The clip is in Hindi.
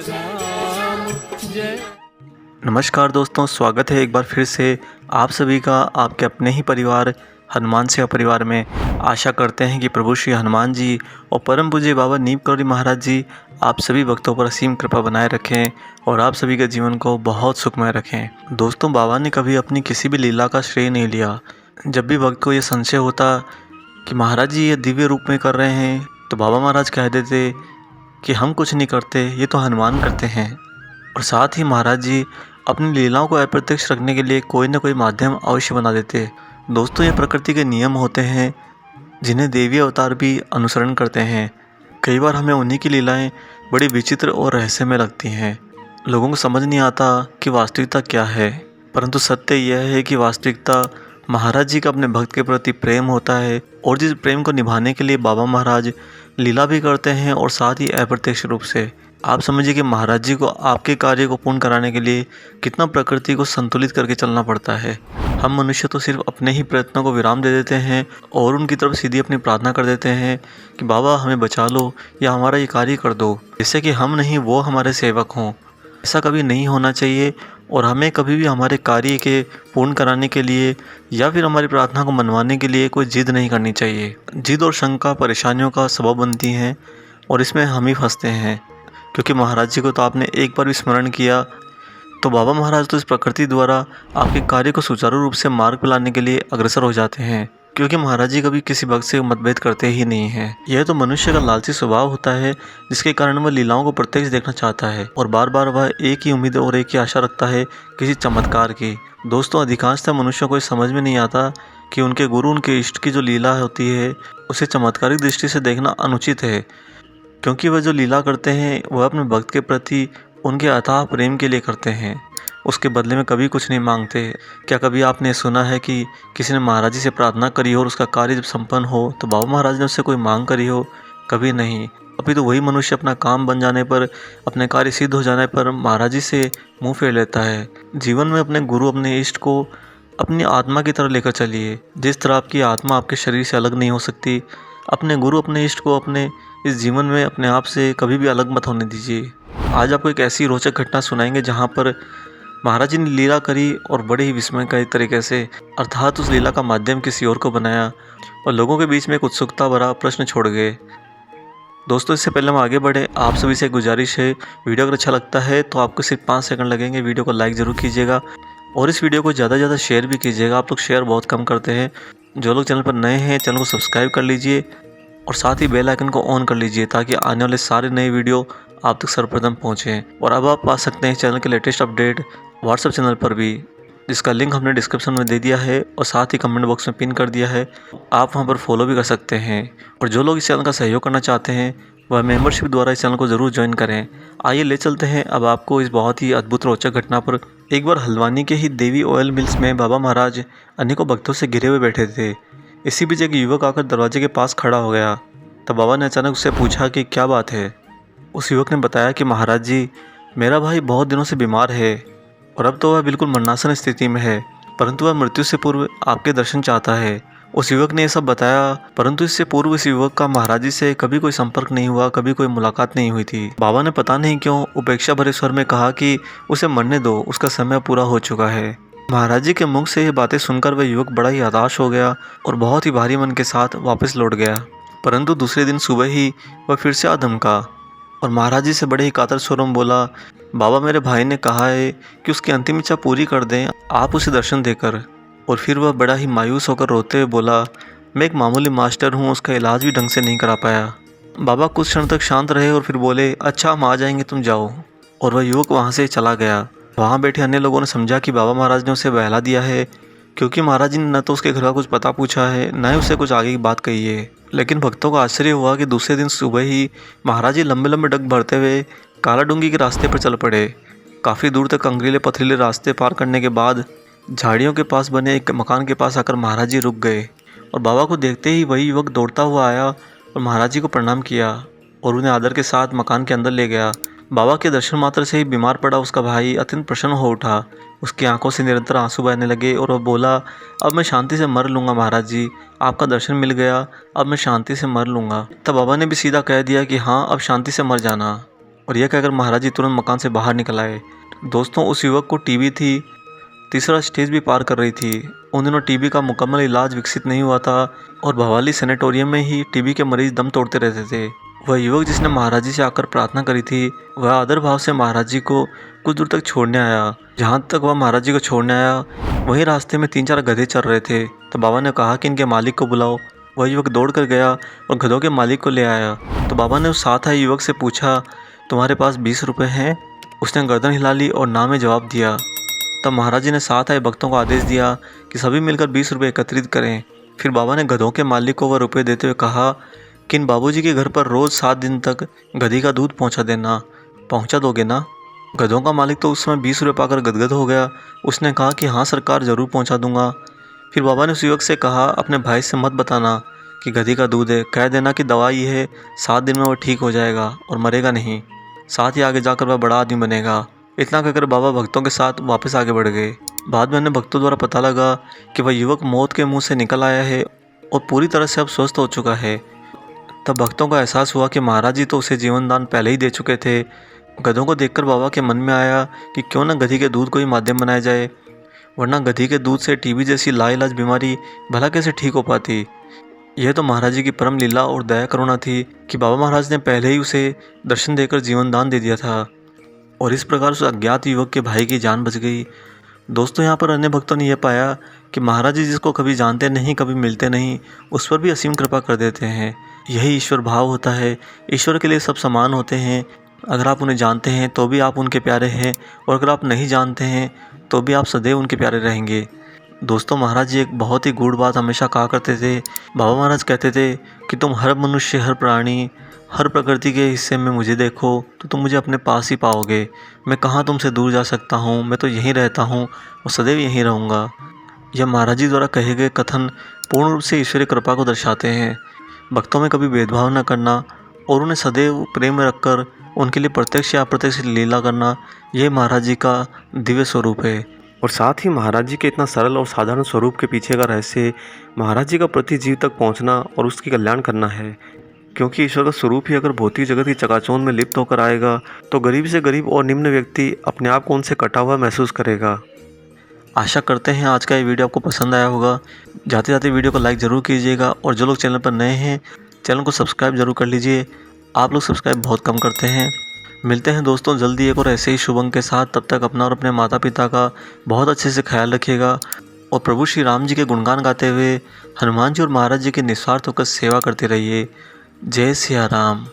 राम जय। नमस्कार दोस्तों, स्वागत है एक बार फिर से आप सभी का आपके अपने ही परिवार हनुमान सेवा परिवार में। आशा करते हैं कि प्रभु श्री हनुमान जी और परम पूज्य बाबा नीम करौली महाराज जी आप सभी भक्तों पर असीम कृपा बनाए रखें और आप सभी के जीवन को बहुत सुखमय रखें। दोस्तों, बाबा ने कभी अपनी किसी भी लीला का श्रेय नहीं लिया। जब भी भक्त को ये संशय होता कि महाराज जी ये दिव्य रूप में कर रहे हैं, तो बाबा महाराज कह देते कि हम कुछ नहीं करते, ये तो हनुमान करते हैं। और साथ ही महाराज जी अपनी लीलाओं को अप्रत्यक्ष रखने के लिए कोई न कोई माध्यम अवश्य बना देते। दोस्तों, ये प्रकृति के नियम होते हैं जिन्हें देवी अवतार भी अनुसरण करते हैं। कई बार हमें उन्हीं की लीलाएं बड़ी विचित्र और रहस्यमय लगती हैं। लोगों को समझ नहीं आता कि वास्तविकता क्या है, परंतु सत्य यह है कि वास्तविकता महाराज जी का अपने भक्त के प्रति प्रेम होता है और जिस प्रेम को निभाने के लिए बाबा महाराज लीला भी करते हैं और साथ ही अप्रत्यक्ष रूप से। आप समझिए कि महाराज जी को आपके कार्य को पूर्ण कराने के लिए कितना प्रकृति को संतुलित करके चलना पड़ता है। हम मनुष्य तो सिर्फ अपने ही प्रयत्नों को विराम दे देते हैं और उनकी तरफ सीधी अपनी प्रार्थना कर देते हैं कि बाबा हमें बचा लो या हमारा ये कार्य कर दो, जिससे कि हम नहीं वो हमारे सेवक हों। ऐसा कभी नहीं होना चाहिए और हमें कभी भी हमारे कार्य के पूर्ण कराने के लिए या फिर हमारी प्रार्थना को मनवाने के लिए कोई जिद नहीं करनी चाहिए। जिद और शंका परेशानियों का सबब बनती हैं और इसमें हम ही फंसते हैं, क्योंकि महाराज जी को तो आपने एक बार भी स्मरण किया तो बाबा महाराज तो इस प्रकृति द्वारा आपके कार्य को सुचारू रूप से मार्ग पर लाने के लिए अग्रसर हो जाते हैं, क्योंकि महाराज जी कभी किसी भक्त से मतभेद करते ही नहीं हैं। यह तो मनुष्य का लालची स्वभाव होता है, जिसके कारण वह लीलाओं को प्रत्यक्ष देखना चाहता है और बार बार वह एक ही उम्मीद और एक ही आशा रखता है किसी चमत्कार की। दोस्तों, अधिकांशतः मनुष्यों को समझ में नहीं आता कि उनके गुरु उनके इष्ट की जो लीला होती है उसे चमत्कारिक दृष्टि से देखना अनुचित है, क्योंकि वह जो लीला करते हैं वह अपने भक्त के प्रति उनके अथाह प्रेम के लिए करते हैं। उसके बदले में कभी कुछ नहीं मांगते। क्या कभी आपने सुना है कि किसी ने महाराज जी से प्रार्थना करी हो और उसका कार्य जब संपन्न हो तो बाबा महाराज ने उससे कोई मांग करी हो? कभी नहीं। अभी तो वही मनुष्य अपना काम बन जाने पर, अपने कार्य सिद्ध हो जाने पर महाराज जी से मुँह फेर लेता है। जीवन में अपने गुरु अपने इष्ट को अपनी आत्मा की तरह लेकर चलिए। जिस तरह आपकी आत्मा आपके शरीर से अलग नहीं हो सकती, अपने गुरु अपने इष्ट को अपने इस जीवन में अपने आप से कभी भी अलग मत होने दीजिए। आज आपको एक ऐसी रोचक घटना सुनाएंगे जहाँ पर महाराज जी ने लीला करी और बड़े ही विस्मयकारी तरीके से, अर्थात उस लीला का माध्यम किसी और को बनाया और लोगों के बीच में एक उत्सुकता भरा प्रश्न छोड़ गए। दोस्तों, इससे पहले हम आगे बढ़े, आप सभी से एक गुजारिश है, वीडियो अगर अच्छा लगता है तो आपको सिर्फ 5 सेकंड लगेंगे। वीडियो को लाइक ज़रूर कीजिएगा और इस वीडियो को ज़्यादा से ज़्यादा शेयर भी कीजिएगा। आप लोग शेयर बहुत कम करते हैं। जो लोग चैनल पर नए हैं, चैनल को सब्सक्राइब कर लीजिए और साथ ही बेल आइकन को ऑन कर लीजिए ताकि आने वाले सारे नए वीडियो आप तक सर्वप्रथम पहुँचें। और अब आप पा सकते हैं चैनल के लेटेस्ट अपडेट व्हाट्सएप चैनल पर भी, जिसका लिंक हमने डिस्क्रिप्शन में दे दिया है और साथ ही कमेंट बॉक्स में पिन कर दिया है। आप वहां पर फॉलो भी कर सकते हैं। और जो लोग इस चैनल का सहयोग करना चाहते हैं वह मेंबरशिप द्वारा इस चैनल को ज़रूर ज्वाइन करें। आइए ले चलते हैं अब आपको इस बहुत ही अद्भुत रोचक घटना पर। एक बार हल्द्वानी के ही देवी ऑयल मिल्स में बाबा महाराज अनेकों भक्तों से घिरे हुए बैठे थे। इसी बीच एक युवक आकर दरवाजे के पास खड़ा हो गया। तब बाबा ने अचानक उससे पूछा कि क्या बात है। उस युवक ने बताया कि महाराज जी, मेरा भाई बहुत दिनों से बीमार है और अब तो वह बिल्कुल मरणासन स्थिति में है, परंतु वह मृत्यु से पूर्व आपके दर्शन चाहता है। उस युवक ने यह सब बताया, परंतु इससे पूर्व इस युवक का महाराज जी से कभी कोई संपर्क नहीं हुआ, कभी कोई मुलाकात नहीं हुई थी। बाबा ने पता नहीं क्यों उपेक्षा भरे स्वर में कहा कि उसे मरने दो, उसका समय पूरा हो चुका है। महाराज जी के मुख से ये बातें सुनकर वह युवक बड़ा ही हताश हो गया और बहुत ही भारी मन के साथ वापस लौट गया। परंतु दूसरे दिन सुबह ही वह फिर से आ धमका और महाराज जी से बड़े ही कातर स्वरों में बोला, बाबा मेरे भाई ने कहा है कि उसकी अंतिम इच्छा पूरी कर दें आप उसे दर्शन देकर। और फिर वह बड़ा ही मायूस होकर रोते हुए बोला, मैं एक मामूली मास्टर हूँ, उसका इलाज भी ढंग से नहीं करा पाया। बाबा कुछ क्षण तक शांत रहे और फिर बोले, अच्छा हम आ जाएंगे, तुम जाओ। और वह युवक वहाँ से चला गया। वहाँ बैठे अन्य लोगों ने समझा कि बाबा महाराज ने उसे बहला दिया है, क्योंकि महाराज जी ने न तो उसके घर का कुछ पता पूछा है, न ही उसे कुछ आगे की बात कही है। लेकिन भक्तों को आश्चर्य हुआ कि दूसरे दिन सुबह ही महाराज जी लंबे लंबे डग भरते हुए कालाडूंगी के रास्ते पर चल पड़े। काफ़ी दूर तक अंगरीले पथरीले रास्ते पार करने के बाद झाड़ियों के पास बने एक मकान के पास आकर महाराज जी रुक गए और बाबा को देखते ही वही युवक दौड़ता हुआ आया और महाराज जी को प्रणाम किया और उन्हें आदर के साथ मकान के अंदर ले गया। बाबा के दर्शन मात्र से ही बीमार पड़ा उसका भाई अत्यंत प्रसन्न हो उठा। उसकी आंखों से निरंतर आंसू बहने लगे और वह बोला, अब मैं शांति से मर लूँगा महाराज जी, आपका दर्शन मिल गया, अब मैं शांति से मर लूँगा। तब बाबा ने भी सीधा कह दिया कि हाँ, अब शांति से मर जाना। और यह कहकर महाराज जी तुरंत मकान से बाहर निकल आए। दोस्तों, उस युवक को टीबी थी, तीसरा स्टेज भी पार कर रही थी। उन दिनों टीबी का मुकम्मल इलाज विकसित नहीं हुआ था और भवाली सैनिटोरियम में ही टीबी के मरीज दम तोड़ते रहते थे। वह युवक जिसने महाराज जी से आकर प्रार्थना करी थी, वह आदर भाव से महाराज जी को कुछ दूर तक छोड़ने आया। जहाँ तक वह महाराज जी को छोड़ने आया, वहीं रास्ते में 3-4 गधे चल रहे थे। तो बाबा ने कहा कि इनके मालिक को बुलाओ। वह युवक दौड़ कर गया और गधों के मालिक को ले आया। तो बाबा ने उस साथ आए युवक से पूछा, तुम्हारे पास 20 रुपये हैं? उसने गर्दन हिला ली और ना में जवाब दिया। तब महाराज जी ने साथ आए भक्तों को आदेश दिया कि सभी मिलकर 20 रुपये एकत्रित करें। फिर बाबा ने गधों के मालिक को वह रुपये देते हुए कहा कि इन बाबूजी के घर पर रोज़ 7 दिन तक गधी का दूध पहुंचा देना। पहुंचा दोगे ना? गधों का मालिक तो उस समय 20 रुपये पाकर गदगद हो गया। उसने कहा कि हाँ सरकार, ज़रूर पहुंचा दूंगा। फिर बाबा ने उस युवक से कहा, अपने भाई से मत बताना कि गधी का दूध है, कह देना कि दवाई है, 7 दिन में वह ठीक हो जाएगा और मरेगा नहीं, साथ ही आगे जाकर वह बड़ा आदमी बनेगा। इतना कहकर बाबा भक्तों के साथ वापस आगे बढ़ गए। बाद में अन्य भक्तों द्वारा पता लगा कि वह युवक मौत के मुंह से निकल आया है और पूरी तरह से अब स्वस्थ हो चुका है। तब भक्तों को एहसास हुआ कि महाराज जी तो उसे जीवन दान पहले ही दे चुके थे। गधों को देखकर बाबा के मन में आया कि क्यों न गधी के दूध को ही माध्यम बनाया जाए, वरना गधी के दूध से टीबी जैसी लाइलाज बीमारी भला कैसे ठीक हो पाती। यह तो महाराज जी की परम लीला और दया करुणा थी कि बाबा महाराज ने पहले ही उसे दर्शन देकर जीवन दान दे दिया था और इस प्रकार उस अज्ञात युवक के भाई की जान बच गई। दोस्तों, यहाँ पर अन्य भक्तों ने यह पाया कि महाराज जी जिसको कभी जानते नहीं, कभी मिलते नहीं, उस पर भी असीम कृपा कर देते हैं। यही ईश्वर भाव होता है। ईश्वर के लिए सब समान होते हैं। अगर आप उन्हें जानते हैं तो भी आप उनके प्यारे हैं और अगर आप नहीं जानते हैं तो भी आप सदैव उनके प्यारे रहेंगे। दोस्तों, महाराज जी एक बहुत ही गूढ़ बात हमेशा कहा करते थे। बाबा महाराज कहते थे कि तुम हर मनुष्य, हर प्राणी, हर प्रकृति के हिस्से में मुझे देखो तो तुम मुझे अपने पास ही पाओगे। मैं कहाँ तुमसे दूर जा सकता हूँ, मैं तो यहीं रहता हूँ और सदैव यहीं रहूँगा। यह महाराज जी द्वारा कहे गए कथन पूर्ण रूप से ईश्वरीय कृपा को दर्शाते हैं। भक्तों में कभी भेदभाव न करना और उन्हें सदैव प्रेम में रखकर उनके लिए प्रत्यक्ष या अप्रत्यक्ष लीला करना, यह महाराज जी का दिव्य स्वरूप है। और साथ ही महाराज जी के इतना सरल और साधारण स्वरूप के पीछे का रहस्य महाराज जी का प्रति जीव तक पहुंचना और उसकी कल्याण करना है। क्योंकि ईश्वर का स्वरूप ही अगर भौतिक जगत की चकाचौंध में लिप्त होकर आएगा तो गरीब से गरीब और निम्न व्यक्ति अपने आप को उनसे कटा हुआ महसूस करेगा। आशा करते हैं आज का ये वीडियो आपको पसंद आया होगा। जाते जाते वीडियो को लाइक ज़रूर कीजिएगा और जो लोग चैनल पर नए हैं, चैनल को सब्सक्राइब ज़रूर कर लीजिए। आप लोग सब्सक्राइब बहुत कम करते हैं। मिलते हैं दोस्तों जल्दी एक और ऐसे ही शुभ अंक के साथ। तब तक अपना और अपने माता पिता का बहुत अच्छे से ख्याल रखिएगा और प्रभु श्री राम जी के गुणगान गाते हुए हनुमान जी और महाराज जी की निस्वार्थ होकर सेवा करते रहिए। जय सिया राम।